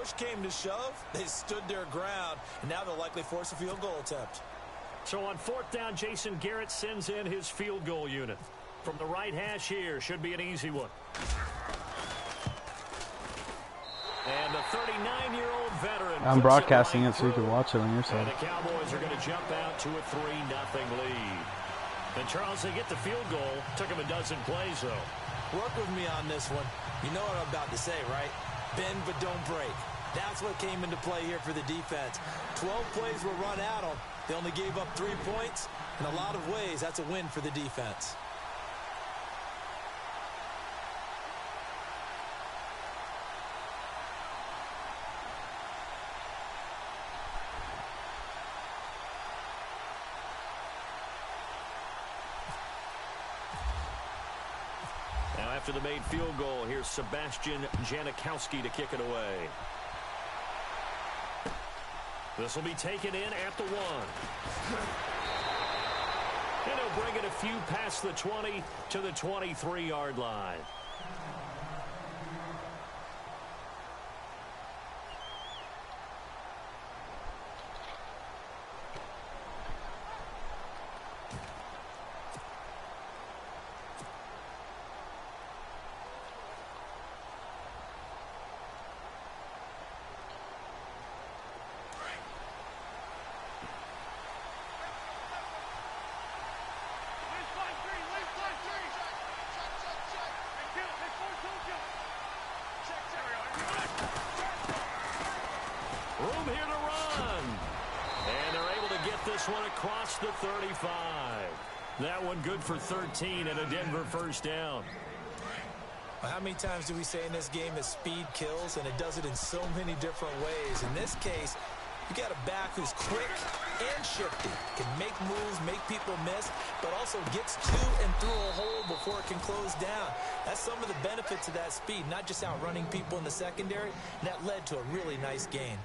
push came to shove, they stood their ground, and now they'll likely force a field goal attempt. So on 4th down, Jason Garrett sends in his field goal unit. From the right hash here, should be an easy one. And the 39-year-old veteran. I'm broadcasting it so you can watch it on your side. And the Cowboys are going to jump out to a 3-0 lead. And Charles, they get the field goal. Took him a dozen plays, though. Work with me on this one. You know what I'm about to say, right? Bend but don't break. That's what came into play here for the defense. 12 plays were run at them. They only gave up 3 points. In a lot of ways, that's a win for the defense. After the made field goal, here's Sebastian Janikowski to kick it away. This will be taken in at the 1. And he'll bring it a few past the 20 to the 23-yard line. Room here to run. And they're able to get this one across the 35. That one good for 13 and a Denver first down. Well, how many times do we say in this game that speed kills, and it does it in so many different ways. In this case, you got a back who's quick and shifty, can make moves, make people miss, but also gets to and through a hole before it can close down. That's some of the benefits of that speed, not just outrunning people in the secondary. And that led to a really nice gain.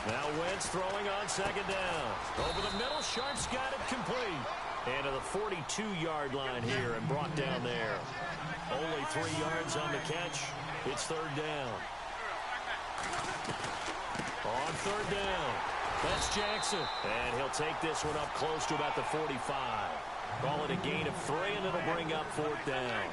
Now Wentz throwing on 2nd down. Over the middle, Sharp's got it complete. And to the 42-yard line here and brought down there. Only 3 yards on the catch. It's 3rd down. On 3rd down, that's Jackson. And he'll take this one up close to about the 45. Call it a gain of 3, and it'll bring up 4th down.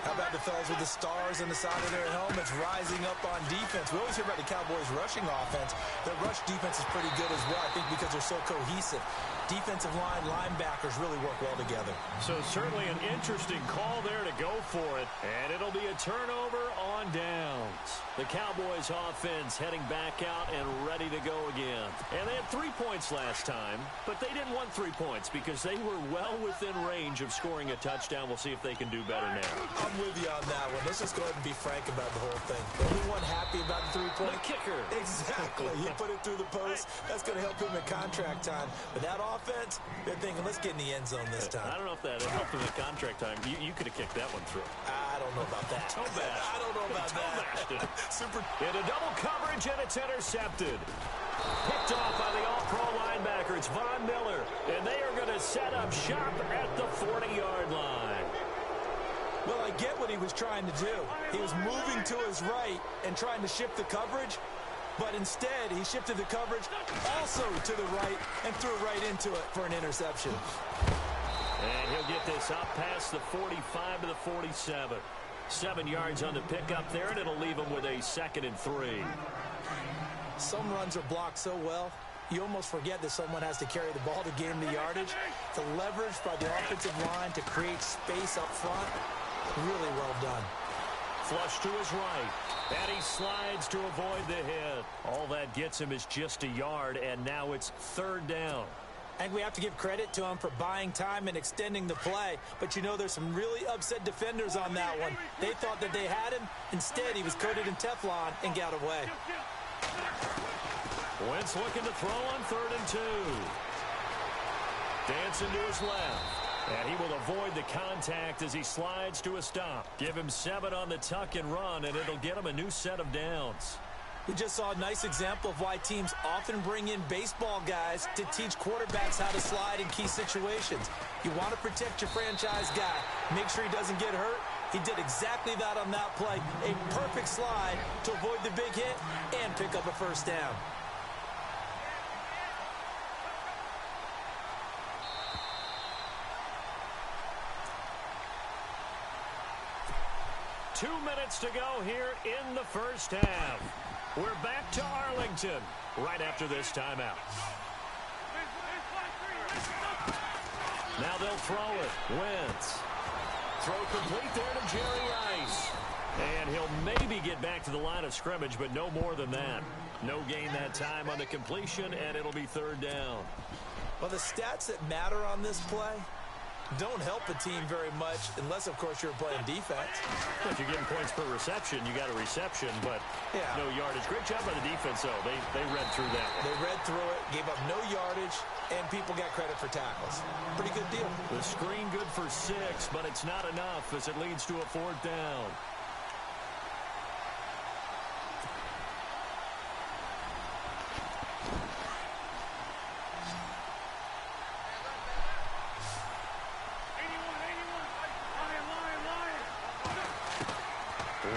How about the fellas with the stars on the side of their helmets rising up on defense? We always hear about the Cowboys' rushing offense. Their rush defense is pretty good as well, I think, because they're so cohesive. Defensive line, linebackers really work well together. So certainly an interesting call there to go for it. And it'll be a turnover on downs. The Cowboys' offense heading back out and ready to go again. And they had 3 points last time, but they didn't want 3 points because they were well within range of scoring a touchdown. We'll see if they can do better now. I'm with you on that one. Let's just go ahead and be frank about the whole thing. Anyone happy about the 3-point? The kicker. Exactly. He put it through the post. That's going to help him in contract time. But that offense, they're thinking, let's get in the end zone this time. I don't know if that helped him in contract time. You could have kicked that one through. I don't know about that. I don't know about that. Super. Into double coverage, and it's intercepted. Picked off by the all-pro linebacker. It's Von Miller. And they are going to set up shop at the 40-yard line. Well, I get what he was trying to do. He was moving to his right and trying to shift the coverage, but instead he shifted the coverage also to the right and threw right into it for an interception. And he'll get this up past the 45 to the 47. 7 yards on the pickup there, and it'll leave him with a 2nd and 3. Some runs are blocked so well, you almost forget that someone has to carry the ball to gain the yardage. The leverage by the offensive line to create space up front, really well done. Flush to his right, and he slides to avoid the hit. All that gets him is just a yard, and now it's 3rd down. And we have to give credit to him for buying time and extending the play. But, you know, there's some really upset defenders on that one. They thought that they had him. Instead, he was coated in Teflon and got away. Wentz looking to throw on 3rd and 2. Dancing to his left. And he will avoid the contact as he slides to a stop. Give him 7 on the tuck and run, and it'll get him a new set of downs. We just saw a nice example of why teams often bring in baseball guys to teach quarterbacks how to slide in key situations. You want to protect your franchise guy. Make sure he doesn't get hurt. He did exactly that on that play. A perfect slide to avoid the big hit and pick up a first down. Two minutes to go here in the first half. We're back to Arlington right after this timeout. Now they'll throw it. Wentz. Throw complete there to Jerry Rice. And he'll maybe get back to the line of scrimmage, but no more than that. No gain that time on the completion, and it'll be third down. Well, the stats that matter on this play don't help a team very much unless, of course, you're playing defense. If you're getting points per reception, you got a reception, but no yardage. Great job by the defense, though. They read through that. They read through it, gave up no yardage, and people got credit for tackles. Pretty good deal. The screen good for 6, but it's not enough as it leads to a fourth down.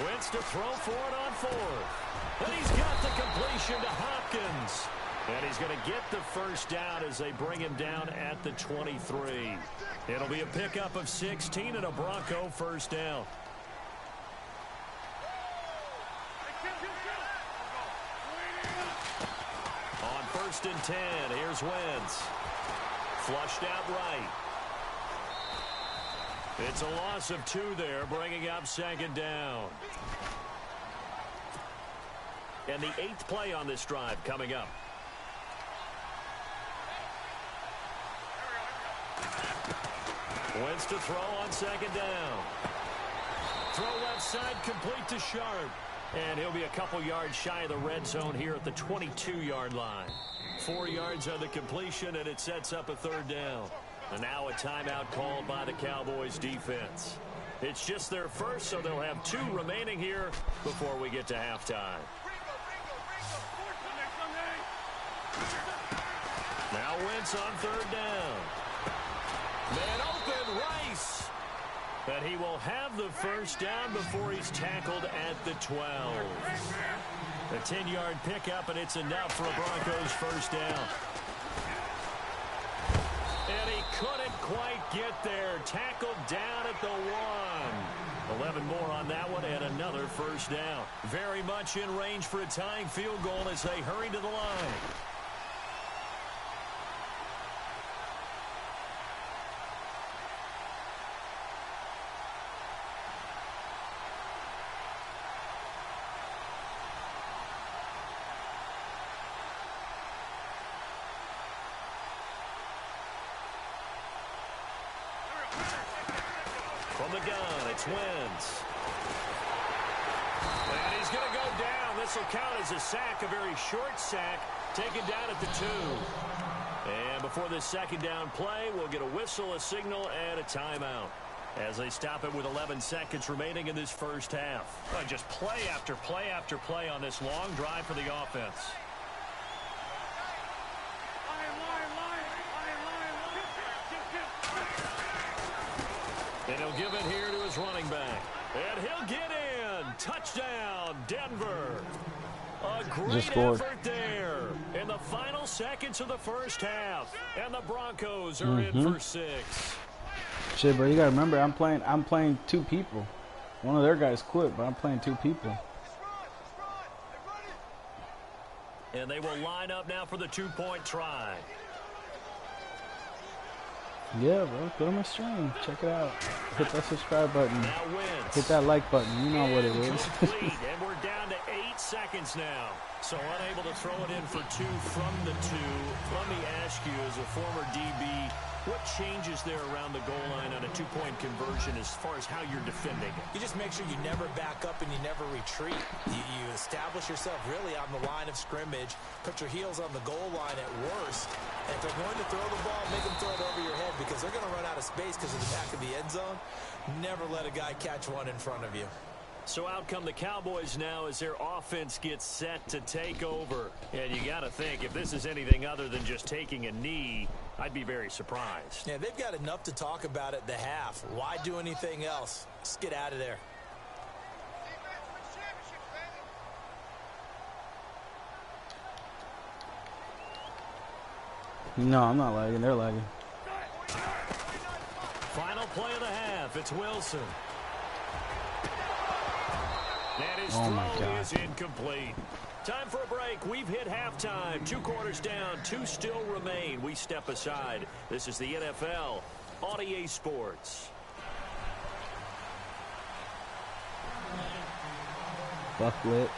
Wentz to throw for it on fourth. And he's got the completion to Hopkins. And he's going to get the first down as they bring him down at the 23. It'll be a pickup of 16 and a Bronco first down. On 1st and 10, here's Wentz. Flushed out right. It's a loss of 2 there, bringing up second down. And the 8th play on this drive coming up. Wentz to throw on second down. Throw left side, complete to Sharp. And he'll be a couple yards shy of the red zone here at the 22-yard line. 4 yards on the completion, and it sets up a third down. And now a timeout called by the Cowboys defense. It's just their first, so they'll have 2 remaining here before we get to halftime. Now Wentz on third down. Man open, Rice. But he will have the first down before he's tackled at the 12. A 10-yard pickup, and it's enough for a Broncos first down. And he couldn't quite get there. Tackled down at the 1. 11 more on that one and another first down. Very much in range for a tying field goal as they hurry to the line. From the gun, it's Wentz. And he's going to go down. This will count as a sack, a very short sack, taken down at the 2. And before this second down play, we'll get a whistle, a signal, and a timeout as they stop it with 11 seconds remaining in this first half. Just play after play after play on this long drive for the offense. And he'll give it here to his running back. And he'll get in. Touchdown, Denver. A great effort there in the final seconds of the first half. And the Broncos are in for 6. Shit, but you got to remember, I'm playing 2 people. One of their guys quit, but I'm playing 2 people. And they will line up now for the 2-point try. Yeah, bro. Go to my stream. Check it out. Hit that subscribe button. Hit that like button. You know what it is. And we're down to 8 seconds now. So unable to throw it in for 2 from the 2. Let me ask you, as a former DB, what changes there around the goal line on a 2-point conversion as far as how you're defending it? You just make sure you never back up and you never retreat. You establish yourself really on the line of scrimmage, put your heels on the goal line at worst, and if they're going to throw the ball, make them throw it over your head because they're going to run out of space because of the back of the end zone. Never let a guy catch one in front of you. So out come the Cowboys now as their offense gets set to take over. And you got to think, if this is anything other than just taking a knee, I'd be very surprised. Yeah, they've got enough to talk about at the half. Why do anything else? Just get out of there. No, I'm not lagging. They're lagging. Final play of the half. It's Wilson. And his throw is incomplete. Time for a break. We've hit halftime. 2 quarters down. 2 still remain. We step aside. This is the NFL on EA Sports. Fuck lit.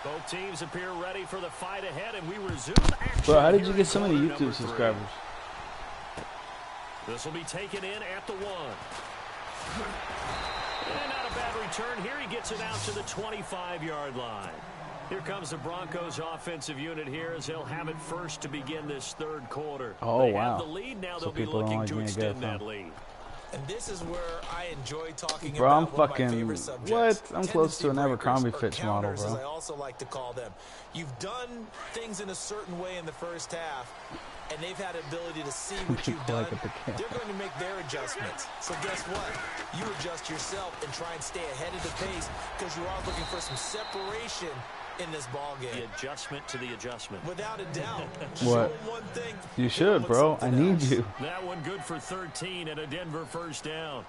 Both teams appear ready for the fight ahead, and we resume action. Bro, how did you get so many YouTube subscribers? This will be taken in at the 1. And not a bad return here. He gets it out to the 25-yard line. Here comes the Broncos offensive unit here as they'll have it first to begin this 3rd quarter. Oh, they wow. have the lead now. So They'll be looking to extend that lead. And this is where I enjoy talking bro, about I'm fucking, what? I'm close to an Abercrombie Fitch model, bro. As I also like to call them. You've done things in a certain way in the first half, and they've had the ability to see what you've done. They're going to make their adjustments. So guess what? You adjust yourself and try and stay ahead of the pace because you are looking for some separation in this ball game. The adjustment to the adjustment. Without a doubt. What? One thing, you should, bro. I need you. That one good for 13 and a Denver first down.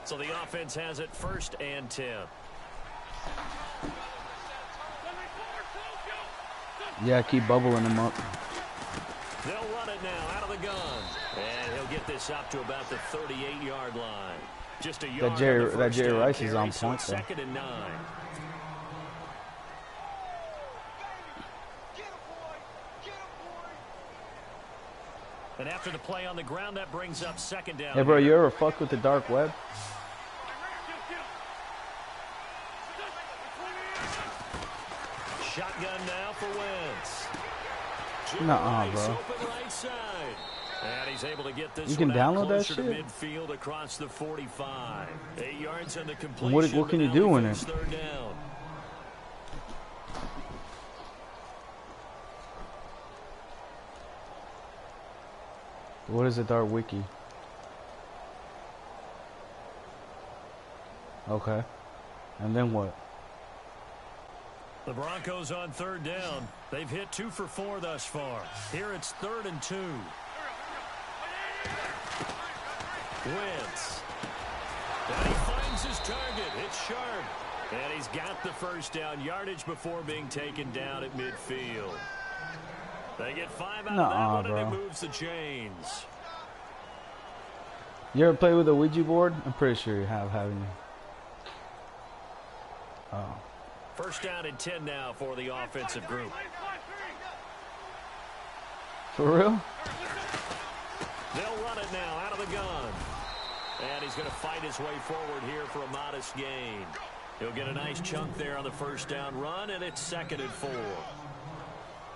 So the offense has it 1st and 10. Yeah, keep bubbling him up. They'll run it now out of the gun. And he'll get this up to about the 38-yard line. Just a yard. That Jerry Rice is on point, though. 2nd and 9. And after the play on the ground, that brings up 2nd down. Hey, bro, you ever fuck with the dark web? Shotgun now for Wentz. Nuh-uh, bro. Open right side. And he's able to get this you can download that shit. shit? Midfield across the 45. 8 yards on the completion. What can you do in it? 3rd down. What is a dark wiki? Okay. And then what? The Broncos on 3rd down. They've hit 2 for 4 thus far. Here it's 3rd and 2. Wentz. And he finds his target. It's sharp. And he's got the first down. Yardage before being taken down at midfield. They get 5 out of that one, and it moves the chains. You ever play with a Ouija board? I'm pretty sure you have, haven't you? Oh. 1st down and 10 now for the offensive group. For real? They'll run it now out of the gun. And he's going to fight his way forward here for a modest gain. He'll get a nice chunk there on the 1st down run, and it's 2nd and 4.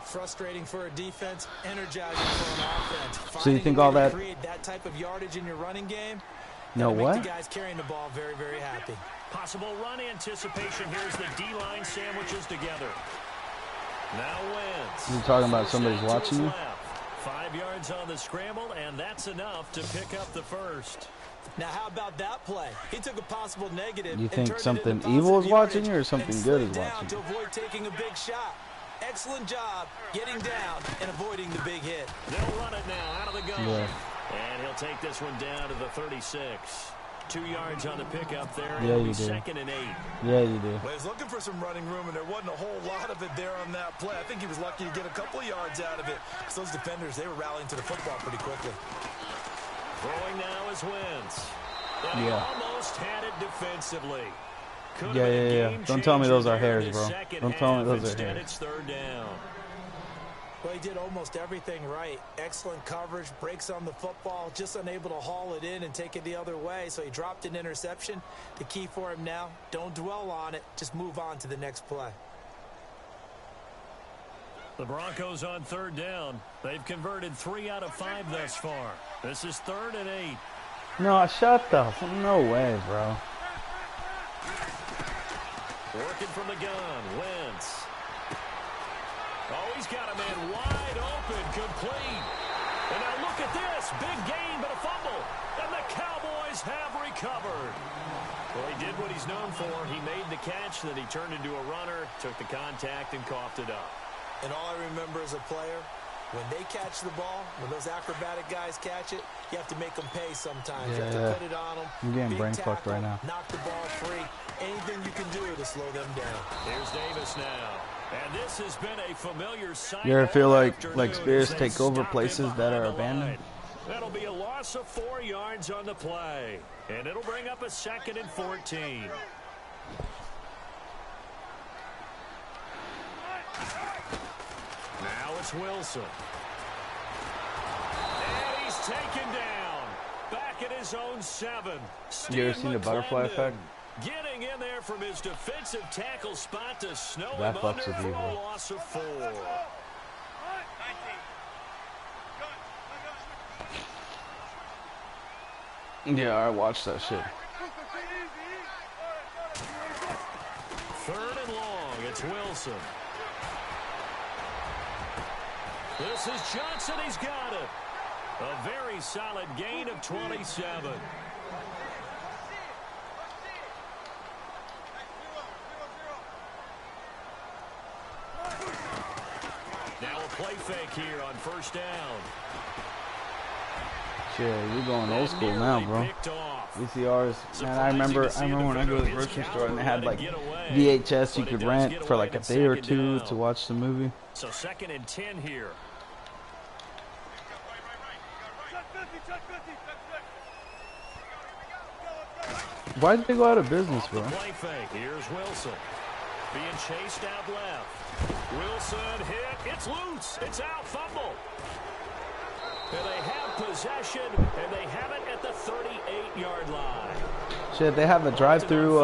Frustrating for a defense, energizing for an offense. So you think all that... create that type of yardage in your running game? No, what? Make the guys carrying the ball very, very happy. Possible run anticipation. Here's the D-line sandwiches together. Now Wentz. You're talking about somebody's watching you? 5 yards on the scramble, and that's enough to pick up the first. Now, how about that play? He took a possible negative. You think something evil is watching you or something good is watching to avoid taking a big shot. Excellent job getting down and avoiding the big hit. They'll run it now out of the gun. Yeah. And he'll take this one down to the 36. 2 yards on the pickup there. Yeah, you do. 2nd and 8. Yeah, you do. Well, he was looking for some running room, and there wasn't a whole lot of it there on that play. I think he was lucky to get a couple of yards out of it. Because those defenders, they were rallying to the football pretty quickly. Throwing now is Wentz. And he almost had it defensively. Yeah. Don't tell me those are hairs, bro. Don't tell me those are hairs. It's 3rd down. Well, he did almost everything right. Excellent coverage, breaks on the football, just unable to haul it in and take it the other way. So he dropped an interception. The key for him now, don't dwell on it. Just move on to the next play. The Broncos on 3rd down. They've converted 3 out of 5 thus far. This is 3rd and 8. No, shut the... No way, bro. Working from the gun, Wentz. Oh, he's got a man wide open, complete. And now look at this, big gain, but a fumble. And the Cowboys have recovered. Well, he did what he's known for. He made the catch, then he turned into a runner, took the contact, and coughed it up. And all I remember as a player, when they catch the ball, when those acrobatic guys catch it, you have to make them pay sometimes. Yeah, you have to put it on them. I'm getting brain fucked right now. Knock the ball free. Anything you can do to slow them down. Here's Davis now. And this has been a familiar sight. You ever feel like Spears take over places that are abandoned? That'll be a loss of 4 yards on the play. And it'll bring up a 2nd and 14. Now it's Wilson. And he's taken down. Back at his own 7. You ever seen the butterfly effect? Getting in there from his defensive tackle spot to snow That him fucks under with for you, a bro. loss of 4. Yeah, I watched that shit. 3rd and long. It's Wilson. This is Johnson. He's got it. A very solid gain of 27. Now a play fake here on 1st down. Shit, you're going old school now, bro. VCRs, man. I remember when I go to the grocery store and they had like VHS you could rent for like a day or 2 to watch the movie. So 2nd and 10 here. Why did they go out of business, bro? Play fake. Here's Wilson. Being chased out left. Wilson hit. It's loose. It's out. Fumble. And they have possession, and they have it at the 38-yard line. Shit, they have a drive-through.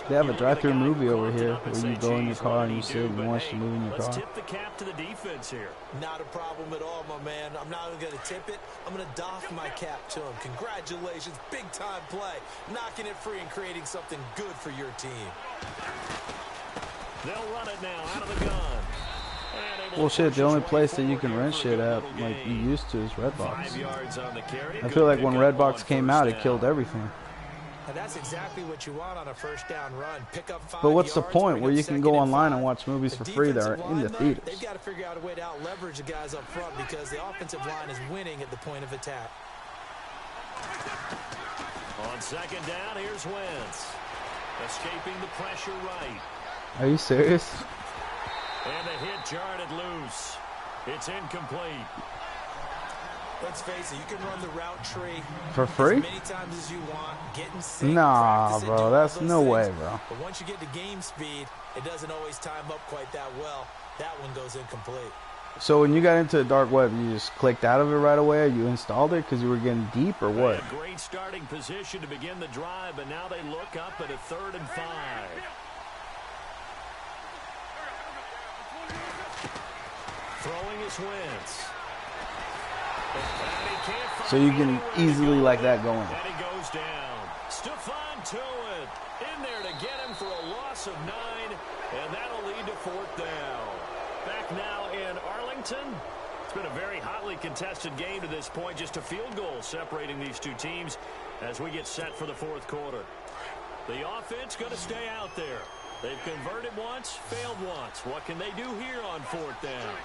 They have a drive-through movie over here where you go in your car and you sit and watch the movie in your car. Let's tip the cap to the defense here. Not a problem at all, my man. I'm not even going to tip it. I'm going to doff my cap to him. Congratulations, big-time play. Knocking it free and creating something good for your team. They'll run it now out of the gun. Well, shit, the only place that you can rent shit at, like you used to, is Redbox. I feel like when Redbox came out, it killed everything. And that's exactly what you want on a 1st down run. Pick up 5 But what's the yards, point where you can go online and watch the movies for free that are in the theaters? They've got to figure out a way to out-leverage the guys up front because the offensive line is winning at the point of attack. On 2nd down, here's Wentz. Escaping the pressure right. Are you serious? And the hit jarred it loose. It's incomplete. Let's face it, you can run the route tree For free? as many times as you want, getting sick, Nah, practicing, bro, doing that's all those no things. way, bro. But once you get to game speed, it doesn't always time up quite that well. That one goes incomplete. So when you got into the dark web, you just clicked out of it right away, or you installed it because you were getting deep, or what? A great starting position to begin the drive, but now they look up at a 3rd and 5. Throwing his Wentz. So you can easily like that going. And he goes down. Stephon Tuitt in there to get him for a loss of 9, and that'll lead to 4th down. Back now in Arlington. It's been a very hotly contested game to this point. Just a field goal separating these two teams as we get set for the 4th quarter. The offense going to stay out there. They've converted once, failed once. What can they do here on 4th down?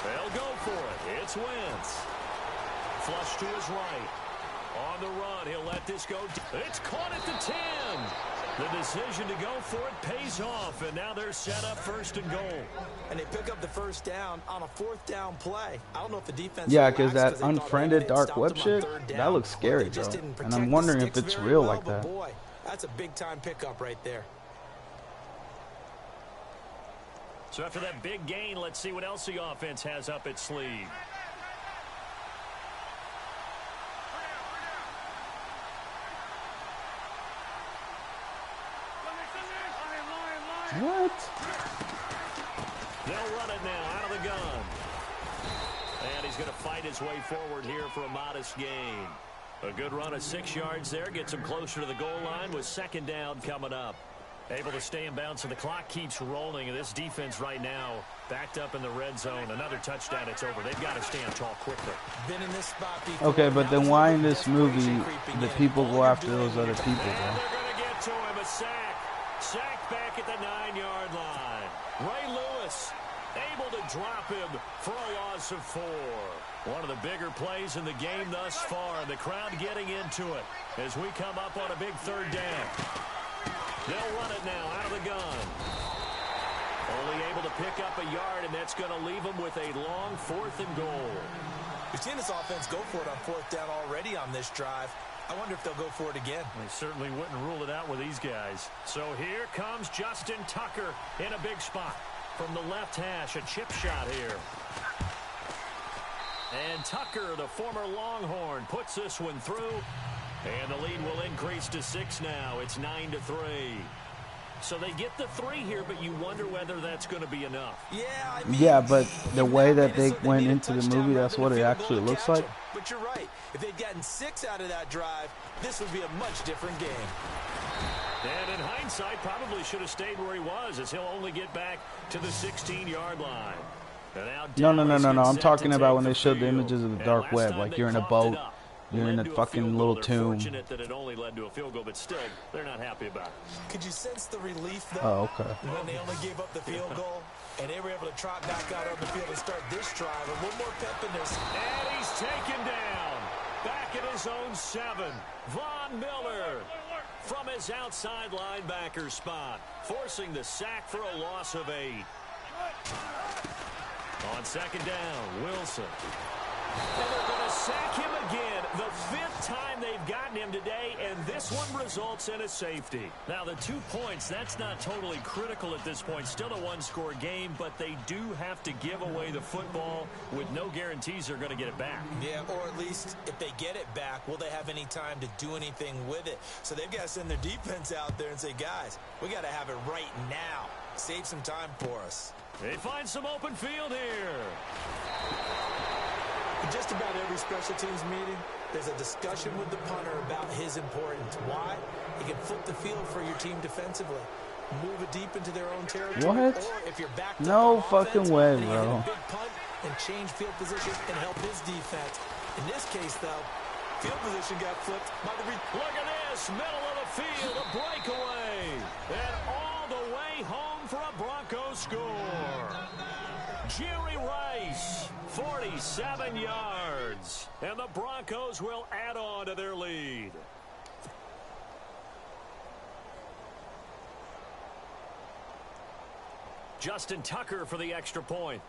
They'll go for it. It's Wentz. Flush to his right. On the run, he'll let this go. It's caught at the 10. The decision to go for it pays off, and now they're set up 1st and goal. And they pick up the 1st down on a 4th down play. I don't know if the defense... Yeah, because that unfriended dark web shit, that looks scary, bro. And I'm wondering if it's real like that. Boy, that's a big-time pickup right there. So after that big gain, let's see what else the offense has up its sleeve. What? They'll run it now out of the gun. And he's going to fight his way forward here for a modest gain. A good run of 6 yards there. Gets him closer to the goal line with second down coming up. Able to stay in bounds, and the clock keeps rolling. And this defense right now backed up in the red zone. Another touchdown, it's over. They've got to stand tall quickly. Been in this spot before. Okay, but then why in this movie the people go after those other people, bro? And they're going to get to him. A sack. Sack back at the 9-yard line. Ray Lewis able to drop him for a loss of 4. One of the bigger plays in the game thus far. The crowd getting into it as we come up on a big third down. They'll run it now out of the gun. Only able to pick up a yard, and that's going to leave them with a long 4th and goal. We've seen this offense go for it on 4th down already on this drive. I wonder if they'll go for it again. They certainly wouldn't rule it out with these guys. So here comes Justin Tucker in a big spot. From the left hash, a chip shot here. And Tucker, the former Longhorn, puts this one through. And the lead will increase to 6 now. It's 9-3. So they get the 3 here, but you wonder whether that's going to be enough. Yeah, I mean, yeah, but the way that they went into the movie, that's what it actually looks like. But you're right. If they'd gotten 6 out of that drive, this would be a much different game. And in hindsight, probably should have stayed where he was, as he'll only get back to the 16-yard line. No. I'm talking about when they showed the images of the dark web, like you're in a boat. You're in a fucking little tomb. Fortunate that it only led to a field goal, but still, they're not happy about it. Could you sense the relief, though? Oh, okay. When they only gave up the field goal, and they were able to trot back out on the field and start this drive. A little more pep in this. And he's taken down. Back at his own 7. Von Miller from his outside linebacker spot, forcing the sack for a loss of 8. On second down, Wilson. And they're going to sack him again. The 5th time they've gotten him today, and this one results in a safety. Now, the 2 points, that's not totally critical at this point. Still a 1-score game, but they do have to give away the football with no guarantees they're going to get it back. Yeah, or at least if they get it back, will they have any time to do anything with it? So they've got to send their defense out there and say, guys, we got to have it right now. Save some time for us. They find some open field here. In just about every special teams meeting, there's a discussion with the punter about his importance. Why? He can flip the field for your team defensively, move it deep into their own territory. What? Or if you're backed no up fucking offense, way, then bro. you hit a big punt and change field position and help his defense. In this case, though, field position got flipped by the... Look at this, middle of the field, a breakaway. And all the way home for a Broncos score. Jerry Rice, 47 yards. And the Broncos will add on to their lead. Justin Tucker for the extra point.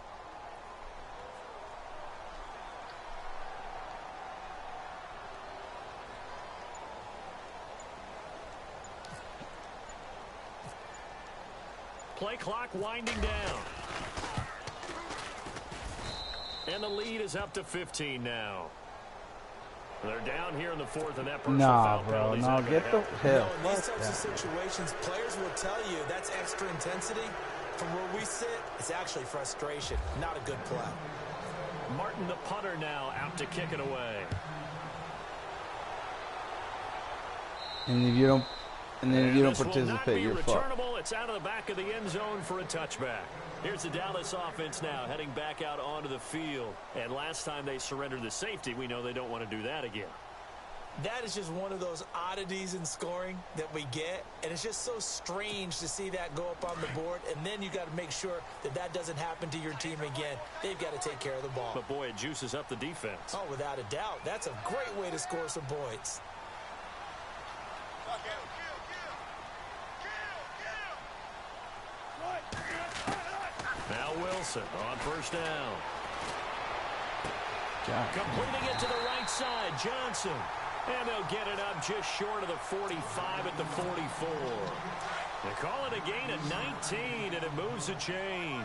Play clock winding down. And the lead is up to 15 now. They're down here in the 4th, and that personal foul penalty. No, get the hell. In these types of situations, players will tell you that's extra intensity. From where we sit, it's actually frustration, not a good play. Martin, the punter, now out to kick it away. And if you don't participate, you're fucked. It's out of the back of the end zone for a touchback. Here's the Dallas offense now heading back out onto the field. And last time they surrendered the safety, we know they don't want to do that again. That is just one of those oddities in scoring that we get. And it's just so strange to see that go up on the board. And then you got to make sure that that doesn't happen to your team again. They've got to take care of the ball. But, boy, it juices up the defense. Oh, without a doubt. That's a great way to score some points. Now Wilson on first down. Completing it to the right side, Johnson. And they'll get it up just short of the 45 at the 44. They call it a gain of 19, and it moves the chains.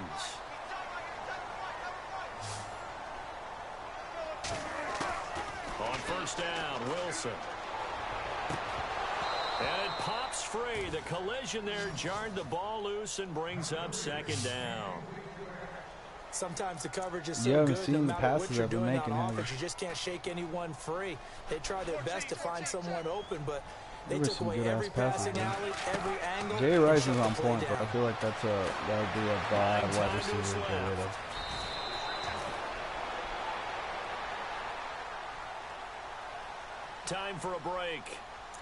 On first down, Wilson. And it pops free. The collision there jarred the ball loose and brings up second down. Sometimes the coverage is so good, no matter what you're doing on offense, you just can't shake anyone free. They try their best to find someone open, but they took away every passing alley, every angle. Jay Rice is on point, but I feel like that would be a bad wide receiver to get rid of. Time for a break.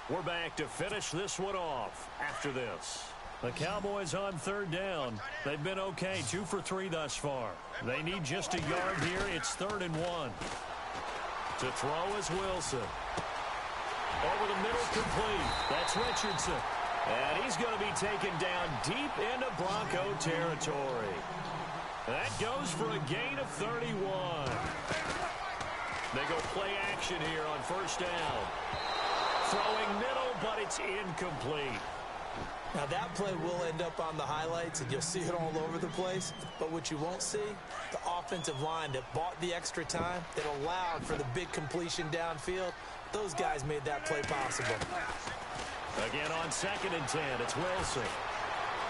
We're back to finish this one off after this. The Cowboys on third down. They've been okay, 2 for 3 thus far. They need just a yard here. It's 3rd and 1. To throw is Wilson. Over the middle, complete. That's Richardson. And he's going to be taken down deep into Bronco territory. That goes for a gain of 31. They go play action here on first down. Throwing middle, but it's incomplete. Now that play will end up on the highlights, and you'll see it all over the place. But what you won't see, the offensive line that bought the extra time, that allowed for the big completion downfield, those guys made that play possible. Again on 2nd and 10, it's Wilson.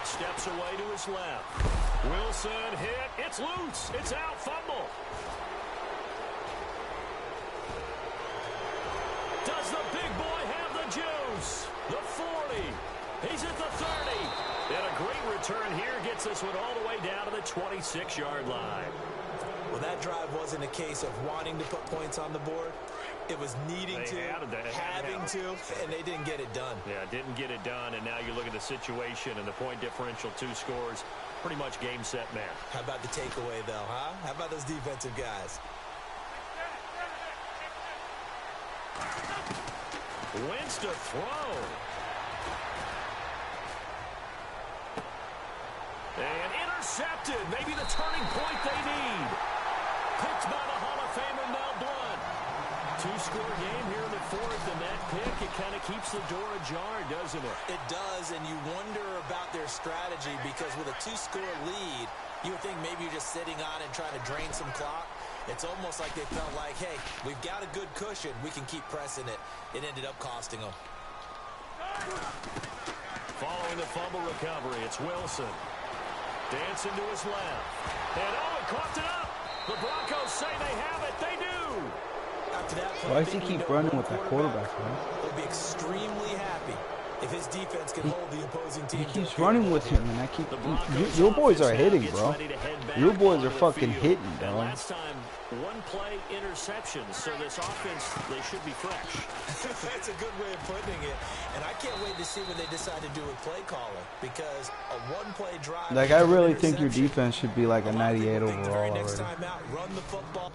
Steps away to his left. Wilson hit. It's loose. It's out. Fumble. Does the big boy have the juice? The 40. He's at the 30. And a great return here gets this one all the way down to the 26-yard line. Well, that drive wasn't a case of wanting to put points on the board. It was needing to, having to, and they didn't get it done. Yeah, didn't get it done, and now you look at the situation and the point differential, 2 scores, pretty much game, set, match. How about the takeaway, though, huh? How about those defensive guys? Wins to throw. And intercepted. Maybe the turning point they need. Picked by the Hall of Famer Mel Blount. 2-score game here in the 4th, and that pick, it kind of keeps the door ajar, doesn't it? It does, and you wonder about their strategy, because with a 2-score lead, you would think maybe you're just sitting on it trying to drain some clock. It's almost like they felt like, hey, we've got a good cushion. We can keep pressing it. It ended up costing them. Following the fumble recovery, it's Wilson. Dancing to his left. And Owen coughed it up. The Broncos say they have it. They do. After that play, why does he keep running with that quarterback, man? He'll be extremely happy if his defense can hold the opposing team. He keeps running with him, and I keep. Your boys are hitting, bro. Your boys are fucking hitting, bro. Last time, 1-play interception, so this offense, they should be fresh. That's a good way of putting it, and I can't wait to see what they decide to do with play calling, because a 1-play drive. Like, I really think your defense should be like a 98 overall already. Next time out, run the football.